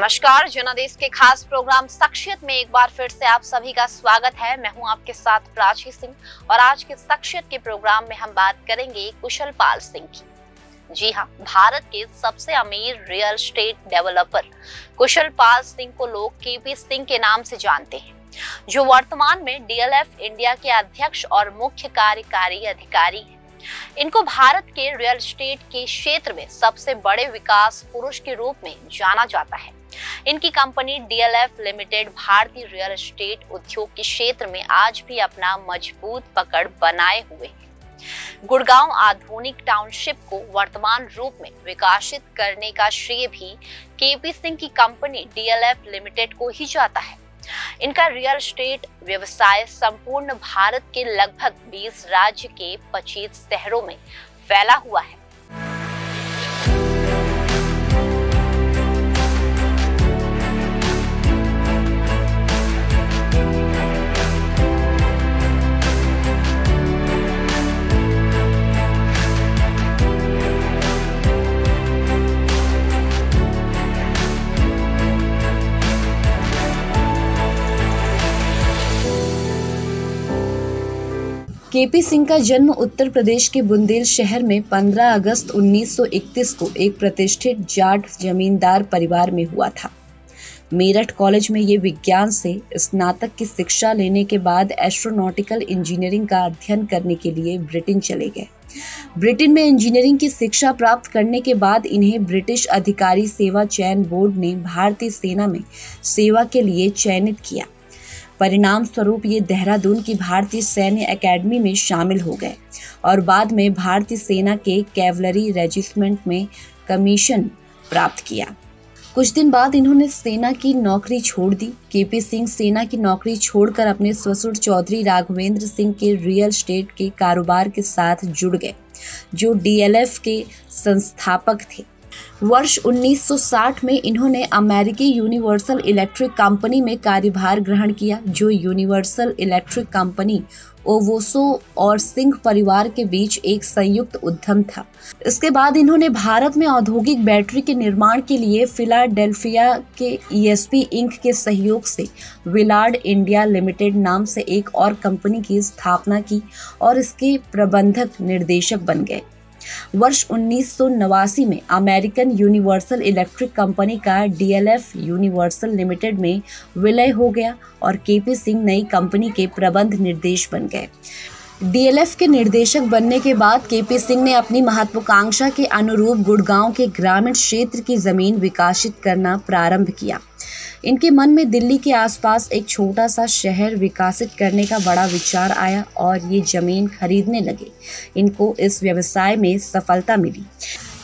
नमस्कार, जनादेश के खास प्रोग्राम शख्सियत में एक बार फिर से आप सभी का स्वागत है। मैं हूं आपके साथ प्राची सिंह और आज के शख्सियत के प्रोग्राम में हम बात करेंगे कुशल पाल सिंह की। जी हां, भारत के सबसे अमीर रियल एस्टेट डेवलपर कुशल पाल सिंह को लोग केपी सिंह के नाम से जानते हैं, जो वर्तमान में डीएलएफ इंडिया के अध्यक्ष और मुख्य कार्यकारी अधिकारी हैं। इनको भारत के रियल एस्टेट के क्षेत्र में सबसे बड़े विकास पुरुष के रूप में जाना जाता है। इनकी कंपनी डीएलएफ लिमिटेड भारतीय रियल एस्टेट उद्योग के क्षेत्र में आज भी अपना मजबूत पकड़ बनाए हुए है। गुड़गांव आधुनिक टाउनशिप को वर्तमान रूप में विकसित करने का श्रेय भी केपी सिंह की कंपनी डीएलएफ लिमिटेड को ही जाता है। इनका रियल एस्टेट व्यवसाय संपूर्ण भारत के लगभग 20 राज्य के 25 शहरों में फैला हुआ है। केपी सिंह का जन्म उत्तर प्रदेश के बुंदेल शहर में 15 अगस्त 1931 को एक प्रतिष्ठित जाट जमींदार परिवार में हुआ था। मेरठ कॉलेज में ये विज्ञान से स्नातक की शिक्षा लेने के बाद एस्ट्रोनॉटिकल इंजीनियरिंग का अध्ययन करने के लिए ब्रिटेन चले गए। ब्रिटेन में इंजीनियरिंग की शिक्षा प्राप्त करने के बाद इन्हें ब्रिटिश अधिकारी सेवा चयन बोर्ड ने भारतीय सेना में सेवा के लिए चयनित किया। परिणाम स्वरूप ये देहरादून की भारतीय सैन्य एकेडमी में शामिल हो गए और बाद में भारतीय सेना के कैवलरी रेजिमेंट में कमीशन प्राप्त किया। कुछ दिन बाद इन्होंने सेना की नौकरी छोड़ दी। केपी सिंह सेना की नौकरी छोड़कर अपने ससुर चौधरी राघवेंद्र सिंह के रियल एस्टेट के कारोबार के साथ जुड़ गए, जो डीएलएफ के संस्थापक थे। वर्ष 1960 में इन्होंने अमेरिकी यूनिवर्सल इलेक्ट्रिक कंपनी में कार्यभार ग्रहण किया, जो यूनिवर्सल इलेक्ट्रिक कंपनी ओवोसो और सिंह परिवार के बीच एक संयुक्त उद्यम था। इसके बाद इन्होंने भारत में औद्योगिक बैटरी के निर्माण के लिए फिलाडेल्फिया के ईएसपी इंक के सहयोग से विलार्ड इंडिया लिमिटेड नाम से एक और कंपनी की स्थापना की और इसके प्रबंधक निर्देशक बन गए। वर्ष 1989 में अमेरिकन यूनिवर्सल इलेक्ट्रिक कंपनी का डीएलएफ यूनिवर्सल लिमिटेड में विलय हो गया और केपी सिंह नई कंपनी के प्रबंध निर्देशक बन गए। डीएलएफ के निर्देशक बनने के बाद केपी सिंह ने अपनी महत्वाकांक्षा के अनुरूप गुड़गांव के ग्रामीण क्षेत्र की जमीन विकसित करना प्रारंभ किया। इनके मन में दिल्ली के आसपास एक छोटा सा शहर विकसित करने का बड़ा विचार आया और ये जमीन खरीदने लगे। इनको इस व्यवसाय में सफलता मिली।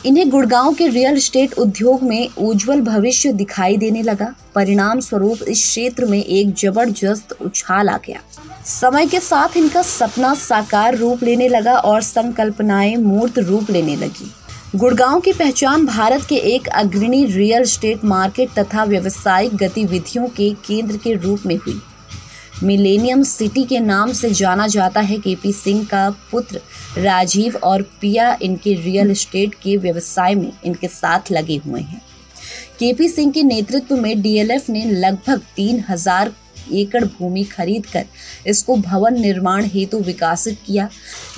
इन्हें गुड़गांव के रियल एस्टेट उद्योग में उज्जवल भविष्य दिखाई देने लगा। परिणाम स्वरूप इस क्षेत्र में एक जबरदस्त उछाल आ गया। समय के साथ इनका सपना साकार रूप लेने लगा और संकल्पनाएं मूर्त रूप लेने लगी। गुड़गांव की पहचान भारत के एक अग्रणी रियल एस्टेट मार्केट तथा व्यावसायिक गतिविधियों के केंद्र के रूप में हुई। मिलेनियम सिटी के नाम से जाना जाता है। केपी सिंह का पुत्र राजीव और पिया इनके रियल एस्टेट के व्यवसाय में इनके साथ लगे हुए हैं। केपी सिंह के नेतृत्व में डीएलएफ ने लगभग 3000 एकड़ भूमि खरीदकर इसको भवन निर्माण हेतु विकसित किया।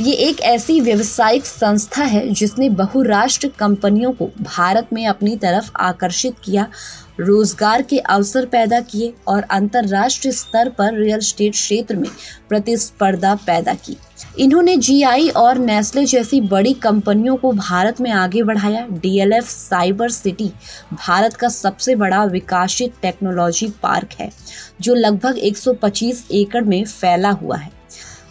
ये एक ऐसी व्यावसायिक संस्था है जिसने बहुराष्ट्रीय कंपनियों को भारत में अपनी तरफ आकर्षित किया, रोजगार के अवसर पैदा किए और अंतर्राष्ट्रीय स्तर पर रियल एस्टेट क्षेत्र में प्रतिस्पर्धा पैदा की। इन्होंने जीआई और नेस्ले जैसी बड़ी कंपनियों को भारत में आगे बढ़ाया। डीएलएफ साइबर सिटी भारत का सबसे बड़ा विकसित टेक्नोलॉजी पार्क है, जो लगभग 125 एकड़ में फैला हुआ है।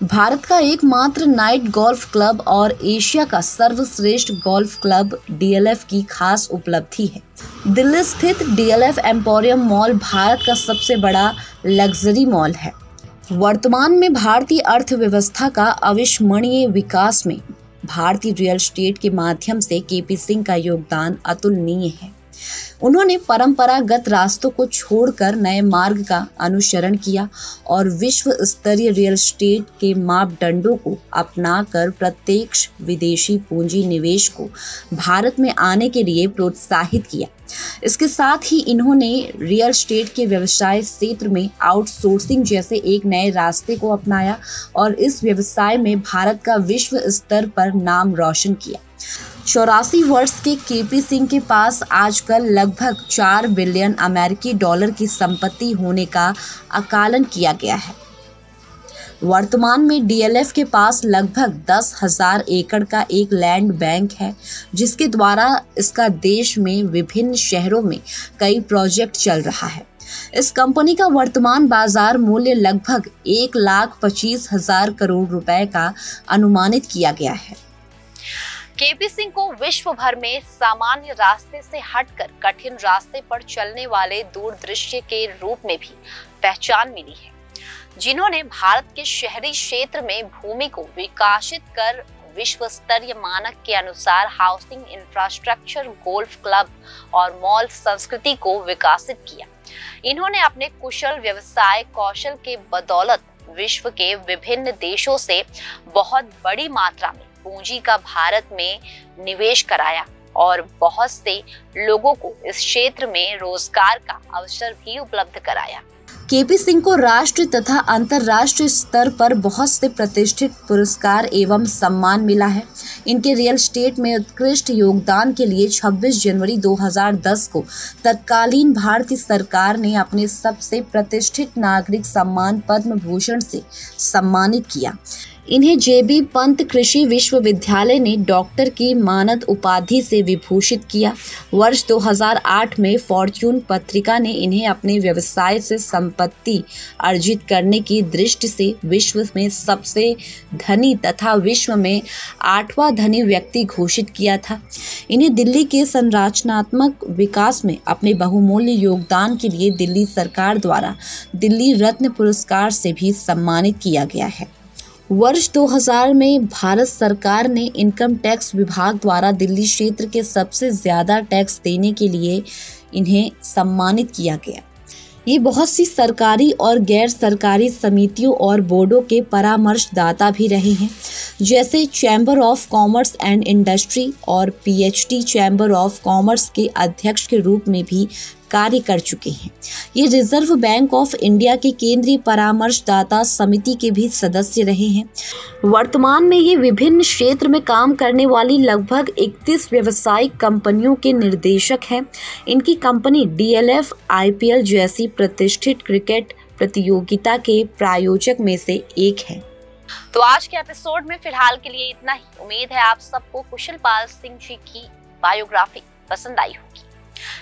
भारत का एकमात्र नाइट गोल्फ क्लब और एशिया का सर्वश्रेष्ठ गोल्फ क्लब डीएलएफ की खास उपलब्धि है। दिल्ली स्थित डीएलएफ एम्पोरियम मॉल भारत का सबसे बड़ा लग्जरी मॉल है। वर्तमान में भारतीय अर्थव्यवस्था का अविस्मरणीय विकास में भारतीय रियल एस्टेट के माध्यम से केपी सिंह का योगदान अतुलनीय है। उन्होंने परंपरागत रास्तों को छोड़कर नए मार्ग का अनुसरण किया और विश्व स्तरीय रियल एस्टेट के मापदंडों को अपनाकर प्रत्यक्ष विदेशी पूंजी निवेश को भारत में आने के लिए प्रोत्साहित किया। इसके साथ ही इन्होंने रियल एस्टेट के व्यवसाय क्षेत्र में आउटसोर्सिंग जैसे एक नए रास्ते को अपनाया और इस व्यवसाय में भारत का विश्व स्तर पर नाम रोशन किया। 84 वर्ष के केपी सिंह के पास आजकल लगभग 4 बिलियन अमेरिकी डॉलर की संपत्ति होने का आकलन किया गया है। वर्तमान में डीएलएफ के पास लगभग 10,000 एकड़ का एक लैंड बैंक है, जिसके द्वारा इसका देश में विभिन्न शहरों में कई प्रोजेक्ट चल रहा है। इस कंपनी का वर्तमान बाजार मूल्य लगभग 1,25,000 करोड़ रुपए का अनुमानित किया गया है। केपी सिंह को विश्व भर में सामान्य रास्ते से हटकर कठिन रास्ते पर चलने वाले दूरदृष्टि के रूप में भी पहचान मिली है, जिन्होंने भारत के शहरी क्षेत्र में भूमि को विकसित कर विश्व स्तरीय मानक के अनुसार हाउसिंग इंफ्रास्ट्रक्चर, गोल्फ क्लब और मॉल संस्कृति को विकसित किया। इन्होंने अपने कुशल व्यवसाय कौशल के बदौलत विश्व के विभिन्न देशों से बहुत बड़ी मात्रा में पूंजी का भारत में निवेश कराया और बहुत से लोगों को इस क्षेत्र में रोजगार का अवसर भी उपलब्ध कराया। केपी सिंह को राष्ट्रीय तथा अंतर्राष्ट्रीय स्तर पर बहुत से प्रतिष्ठित पुरस्कार एवं सम्मान मिला है। इनके रियल एस्टेट में उत्कृष्ट योगदान के लिए 26 जनवरी 2010 को तत्कालीन भारतीय सरकार ने अपने सबसे प्रतिष्ठित नागरिक सम्मान पद्म भूषण से सम्मानित किया। इन्हें जेबी पंत कृषि विश्वविद्यालय ने डॉक्टर की मानद उपाधि से विभूषित किया। वर्ष 2008 में फॉर्च्यून पत्रिका ने इन्हें अपने व्यवसाय से संपत्ति अर्जित करने की दृष्टि से विश्व में सबसे धनी तथा विश्व में 8वां धनी व्यक्ति घोषित किया था। इन्हें दिल्ली के संरचनात्मक विकास में अपने बहुमूल्य योगदान के लिए दिल्ली सरकार द्वारा दिल्ली रत्न पुरस्कार से भी सम्मानित किया गया है। वर्ष 2000 में भारत सरकार ने इनकम टैक्स विभाग द्वारा दिल्ली क्षेत्र के सबसे ज्यादा टैक्स देने के लिए इन्हें सम्मानित किया गया। ये बहुत सी सरकारी और गैर सरकारी समितियों और बोर्डों के परामर्शदाता भी रहे हैं, जैसे chamber of commerce and industry और पीएचडी चैम्बर ऑफ कॉमर्स के अध्यक्ष के रूप में भी कार्य कर चुके हैं। ये रिजर्व बैंक ऑफ इंडिया के केंद्रीय परामर्शदाता समिति के भी सदस्य रहे हैं। वर्तमान में ये विभिन्न क्षेत्र में काम करने वाली लगभग 31 व्यावसायिक कंपनियों के निर्देशक हैं। इनकी कंपनी डीएलएफ आईपीएल जैसी प्रतिष्ठित क्रिकेट प्रतियोगिता के प्रायोजक में से एक है। तो आज के एपिसोड में फिलहाल के लिए इतना ही। उम्मीद है आप सबको कुशल पाल सिंह जी की बायोग्राफी पसंद आई होगी।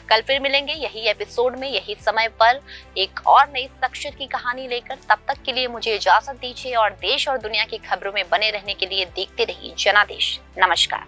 कल फिर मिलेंगे यही एपिसोड में, यही समय पर एक और नई शख्सियत की कहानी लेकर। तब तक के लिए मुझे इजाजत दीजिए और देश और दुनिया की खबरों में बने रहने के लिए देखते रहिए जनादेश। नमस्कार।